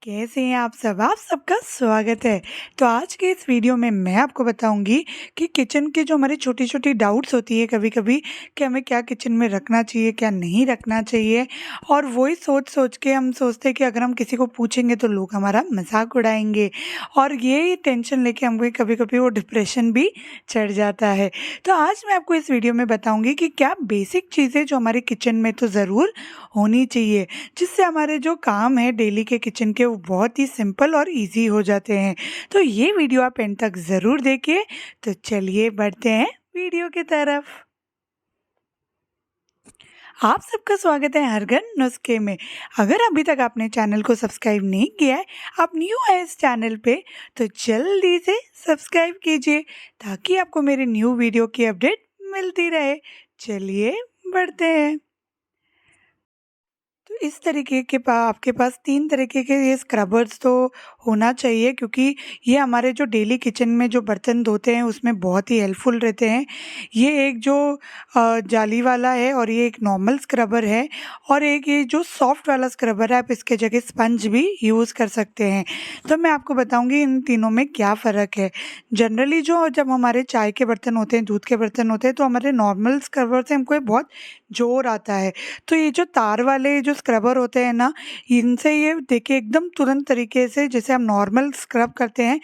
कैसे हैं आप सब? आप सबका स्वागत है। तो आज के इस वीडियो में मैं आपको बताऊँगी कि किचन के जो हमारी छोटी-छोटी डाउट्स होती है कभी-कभी कि हमें क्या किचन में रखना चाहिए, क्या नहीं रखना चाहिए और वही सोच-सोच के हम सोचते हैं कि अगर हम किसी को पूछेंगे तो लोग हमारा मज़ाक उड़ाएँगे और यही टेंशन लेके हमको कभी-कभी वो डिप्रेशन भी चढ़ जाता है। तो आज मैं आपको इस वीडियो में बताऊँगी कि क्या बेसिक चीज़ें जो हमारे किचन में तो ज़रूर होनी चाहिए, जिससे हमारे जो काम है डेली के किचन के वो बहुत ही सिंपल और इजी हो जाते हैं। तो ये वीडियो आप एंड तक ज़रूर देखिए। तो चलिए बढ़ते हैं वीडियो की तरफ। आप सबका स्वागत है हर घर नुस्खे में। अगर अभी तक आपने चैनल को सब्सक्राइब नहीं किया है, आप न्यू है इस चैनल पे, तो जल्दी से सब्सक्राइब कीजिए ताकि आपको मेरे न्यू वीडियो की अपडेट मिलती रहे। चलिए बढ़ते हैं। तो इस तरीके के आपके पास 3 तरीके के ये स्क्रबर्स तो होना चाहिए, क्योंकि ये हमारे जो डेली किचन में जो बर्तन धोते हैं उसमें बहुत ही हेल्पफुल रहते हैं। ये एक जो जाली वाला है और ये एक नॉर्मल स्क्रबर है और एक ये जो सॉफ्ट वाला स्क्रबर है, आप इसके जगह स्पंज भी यूज़ कर सकते हैं। तो मैं आपको बताऊँगी इन तीनों में क्या फ़र्क है। जनरली जो जब हमारे चाय के बर्तन होते हैं, दूध के बर्तन होते हैं, तो हमारे नॉर्मल स्क्रबर से हमको ये बहुत ज़ोर आता है। तो ये जो तार वाले जो स्क्रबर होते हैं ना, इनसे ये देखिए एकदम तुरंत तरीके से जैसे हम नॉर्मल स्क्रब करते हैं,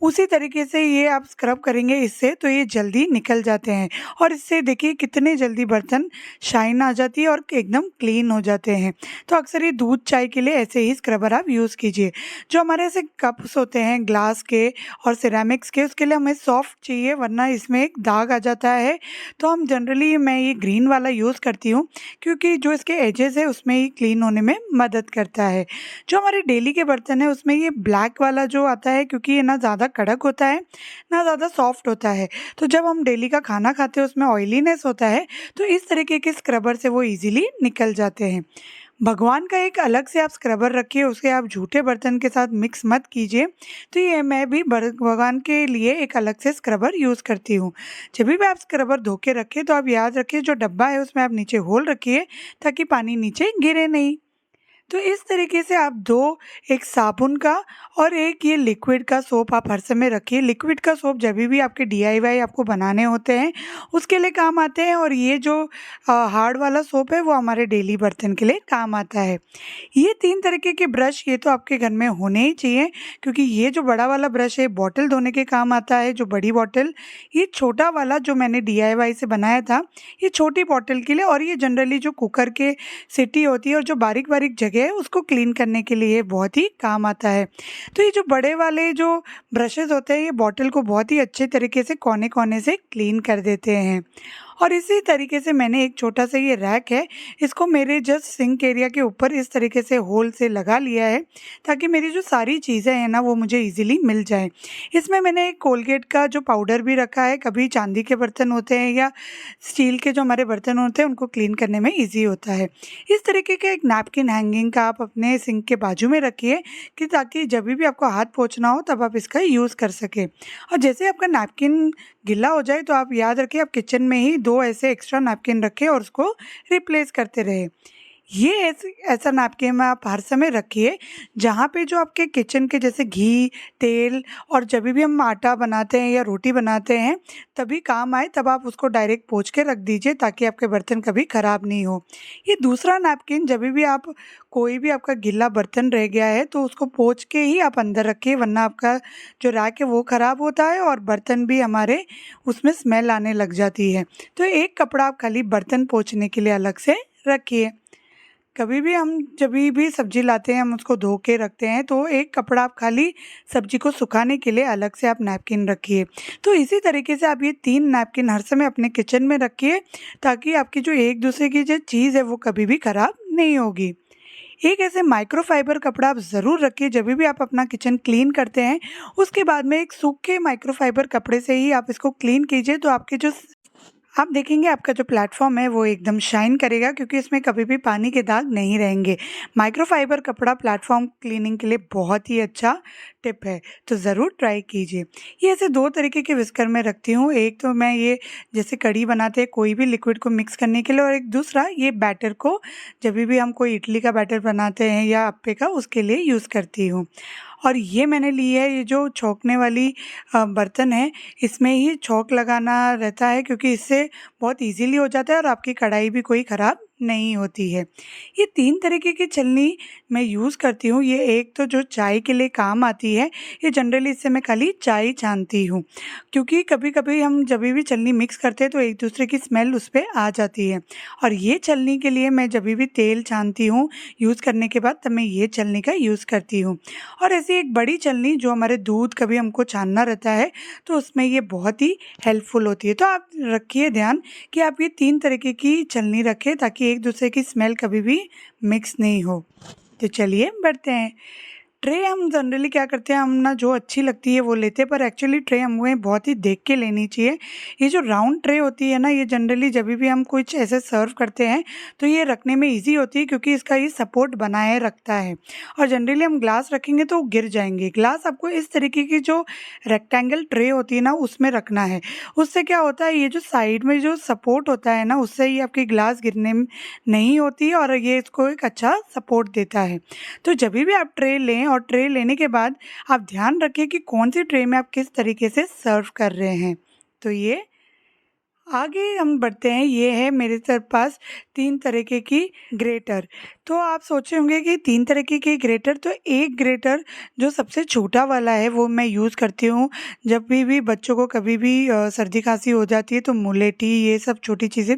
उसी तरीके से ये आप स्क्रब करेंगे इससे, तो ये जल्दी निकल जाते हैं और इससे देखिए कितने जल्दी बर्तन शाइन आ जाती है और एकदम क्लीन हो जाते हैं। तो अक्सर ये दूध चाय के लिए ऐसे ही स्क्रबर आप यूज़ कीजिए। जो हमारे ऐसे कप्स होते हैं ग्लास के और सिरेमिक्स के, उसके लिए हमें सॉफ्ट चाहिए, वरना इसमें एक दाग आ जाता है। तो हम जनरली मैं ये ग्रीन वाला यूज़ करती हूँ, क्योंकि जो इसके एजेस है उसमें ही क्लीन होने में मदद करता है। जो हमारे डेली के बर्तन है उसमें ये ब्लैक वाला जो आता है, क्योंकि ये ना ज़्यादा कड़क होता है ना ज़्यादा सॉफ्ट होता है। तो जब हम डेली का खाना खाते हैं उसमें ऑयलीनेस होता है, तो इस तरीके के स्क्रबर से वो इजीली निकल जाते हैं। भगवान का एक अलग से आप स्क्रबर रखिए, उसे आप जूठे बर्तन के साथ मिक्स मत कीजिए। तो ये मैं भी भगवान के लिए एक अलग से स्क्रबर यूज़ करती हूँ। जब भी आप स्क्रबर धो के रखें तो आप याद रखिए जो डब्बा है उसमें आप नीचे होल रखिए ताकि पानी नीचे गिरे नहीं। तो इस तरीके से आप 2, एक साबुन का और एक ये लिक्विड का सोप आप हर समय रखिए। लिक्विड का सोप जब भी आपके डीआईवाई आपको बनाने होते हैं उसके लिए काम आते हैं, और ये जो हार्ड वाला सोप है वो हमारे डेली बर्तन के लिए काम आता है। ये 3 तरीके के ब्रश ये तो आपके घर में होने ही चाहिए, क्योंकि ये जो बड़ा वाला ब्रश है बॉटल धोने के काम आता है, जो बड़ी बॉटल। ये छोटा वाला जो मैंने डीआईवाई से बनाया था, ये छोटी बॉटल के लिए, और ये जनरली जो कुकर के सीटी होती है और जो बारीक-बारीक जगह है उसको क्लीन करने के लिए बहुत ही काम आता है। तो ये जो बड़े वाले जो ब्रशेज़ होते हैं ये बॉटल को बहुत ही अच्छे तरीके से कोने-कोने से क्लीन कर देते हैं। और इसी तरीके से मैंने एक छोटा सा ये रैक है, इसको मेरे जस्ट सिंक एरिया के ऊपर इस तरीके से होल से लगा लिया है ताकि मेरी जो सारी चीज़ें हैं ना वो मुझे ईज़िली मिल जाएँ। इसमें मैंने एक कोलगेट का जो पाउडर भी रखा है, कभी चांदी के बर्तन होते हैं या स्टील के जो हमारे बर्तन होते हैं उनको क्लीन करने में ईज़ी होता है। इस तरीके का एक नैपकिन हैंगिंग का आप अपने सिंक के बाजू में रखिए कि ताकि जब भी आपको हाथ पोंछना हो तब आप इसका यूज़ कर सकें। और जैसे आपका नैपकिन गीला हो जाए तो आप याद रखिए आप किचन में ही 2 ऐसे एक्स्ट्रा नैपकिन रखें और उसको रिप्लेस करते रहें। ये ऐसा नैपकिन आप हर समय रखिए जहाँ पे जो आपके किचन के जैसे घी, तेल और जब भी हम आटा बनाते हैं या रोटी बनाते हैं तभी काम आए, तब आप उसको डायरेक्ट पोंछ के रख दीजिए ताकि आपके बर्तन कभी ख़राब नहीं हो। ये दूसरा नैपकिन जब भी आप कोई भी आपका गीला बर्तन रह गया है तो उसको पोंछ के ही आप अंदर रखिए, वरना आपका जो रैक है वो ख़राब होता है और बर्तन भी हमारे उसमें स्मेल आने लग जाती है। तो एक कपड़ा आप खाली बर्तन पोंछने के लिए अलग से रखिए। कभी भी हम जब भी सब्जी लाते हैं हम उसको धो के रखते हैं, तो एक कपड़ा आप खाली सब्जी को सुखाने के लिए अलग से आप नैपकिन रखिए। तो इसी तरीके से आप ये 3 नैपकिन हर समय अपने किचन में रखिए ताकि आपकी जो एक दूसरे की जो चीज़ है वो कभी भी ख़राब नहीं होगी। एक ऐसे माइक्रोफाइबर कपड़ा आप ज़रूर रखिए जब भी आप अपना किचन क्लीन करते हैं, उसके बाद में एक सूखे माइक्रोफाइबर कपड़े से ही आप इसको क्लीन कीजिए, तो आपके जो आप देखेंगे आपका जो प्लेटफॉर्म है वो एकदम शाइन करेगा क्योंकि इसमें कभी भी पानी के दाग नहीं रहेंगे। माइक्रोफाइबर कपड़ा प्लेटफॉर्म क्लीनिंग के लिए बहुत ही अच्छा टिप है, तो ज़रूर ट्राई कीजिए। ये ऐसे 2 तरीके के विस्कर मैं रखती हूँ। एक तो मैं ये जैसे कढ़ी बनाते हैं कोई भी लिक्विड को मिक्स करने के लिए, और एक दूसरा ये बैटर को जब भी हम कोई इडली का बैटर बनाते हैं या अप्पे का, उसके लिए यूज़ करती हूँ। और ये मैंने ली है, ये जो छौंकने वाली बर्तन है, इसमें ही छौंक लगाना रहता है क्योंकि इससे बहुत ईज़िली हो जाता है और आपकी कढ़ाई भी कोई ख़राब नहीं होती है। ये 3 तरीके की छलनी मैं यूज़ करती हूँ। ये एक तो जो चाय के लिए काम आती है, ये जनरली इससे मैं खाली चाय छानती हूँ क्योंकि कभी-कभी हम जभी भी छलनी मिक्स करते हैं तो एक दूसरे की स्मेल उस पे आ जाती है। और ये छलनी के लिए मैं जभी भी तेल छानती हूँ यूज़ करने के बाद, तब मैं ये छलनी का यूज़ करती हूँ। और ऐसी एक बड़ी छलनी जो हमारे दूध कभी हमको छानना रहता है तो उसमें ये बहुत ही हेल्पफुल होती है। तो आप रखिए ध्यान कि आप ये 3 तरीके की छलनी रखें ताकि एक दूसरे की स्मेल कभी भी मिक्स नहीं हो। तो चलिए बढ़ते हैं। ट्रे हम जनरली क्या करते हैं, हम ना जो अच्छी लगती है वो लेते हैं, पर एक्चुअली ट्रे हमें बहुत ही देख के लेनी चाहिए। ये जो राउंड ट्रे होती है ना, ये जनरली जब भी हम कुछ ऐसे सर्व करते हैं तो ये रखने में इजी होती है क्योंकि इसका ये सपोर्ट बनाए रखता है। और जनरली हम ग्लास रखेंगे तो वो गिर जाएंगे। ग्लास आपको इस तरीके की जो रेक्टेंगल ट्रे होती है ना उसमें रखना है। उससे क्या होता है, ये जो साइड में जो सपोर्ट होता है ना, उससे ही आपकी ग्लास गिरने नहीं होती और ये इसको एक अच्छा सपोर्ट देता है। तो जब भी आप ट्रे लें और ट्रे लेने के बाद आप ध्यान रखिए कि कौन सी ट्रे में आप किस तरीके से सर्व कर रहे हैं। तो ये आगे हम बढ़ते हैं। ये है मेरे पास 3 तरीके की ग्रेटर। तो आप सोचे होंगे कि 3 तरीके की ग्रेटर, तो एक ग्रेटर जो सबसे छोटा वाला है वो मैं यूज़ करती हूँ जब भी बच्चों को कभी भी सर्दी खांसी हो जाती है तो मुलेठी ये सब छोटी चीज़ें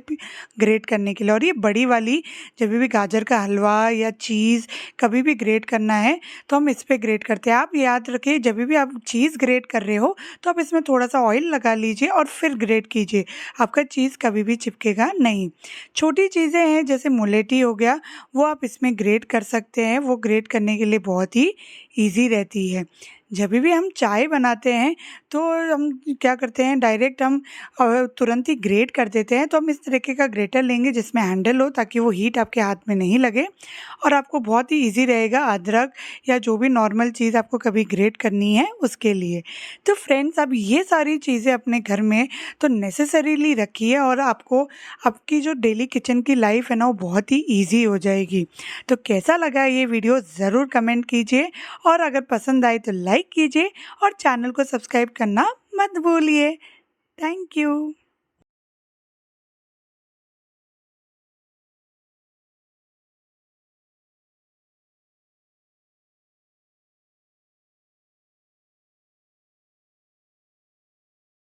ग्रेट करने के लिए। और ये बड़ी वाली जब भी गाजर का हलवा या चीज़ कभी भी ग्रेट करना है तो हम इस पे ग्रेट करते हैं। आप याद रखिए जब भी आप चीज़ ग्रेट कर रहे हो तो आप इसमें थोड़ा सा ऑयल लगा लीजिए और फिर ग्रेट कीजिए, आपका चीज़ कभी भी चिपकेगा नहीं। छोटी चीज़ें हैं जैसे मुलेठी हो गया, वो आप इसमें ग्रेट कर सकते हैं। वो ग्रेट करने के लिए बहुत ही ईजी रहती है। जब भी हम चाय बनाते हैं तो हम क्या करते हैं, डायरेक्ट हम तुरंत ही ग्रेट कर देते हैं। तो हम इस तरीके का ग्रेटर लेंगे जिसमें हैंडल हो ताकि वो हीट आपके हाथ में नहीं लगे और आपको बहुत ही ईजी रहेगा अदरक या जो भी नॉर्मल चीज़ आपको कभी ग्रेट करनी है उसके लिए। तो फ्रेंड्स, अब ये सारी चीज़ें अपने घर में तो नेसेसरीली रखिए और आपको आपकी जो डेली किचन की लाइफ है ना वो बहुत ही ईजी हो जाएगी। तो कैसा लगा ये वीडियो ज़रूर कमेंट कीजिए और अगर पसंद आए तो लाइक कीजिए और चैनल को सब्सक्राइब करना मत भूलिए। Thank you.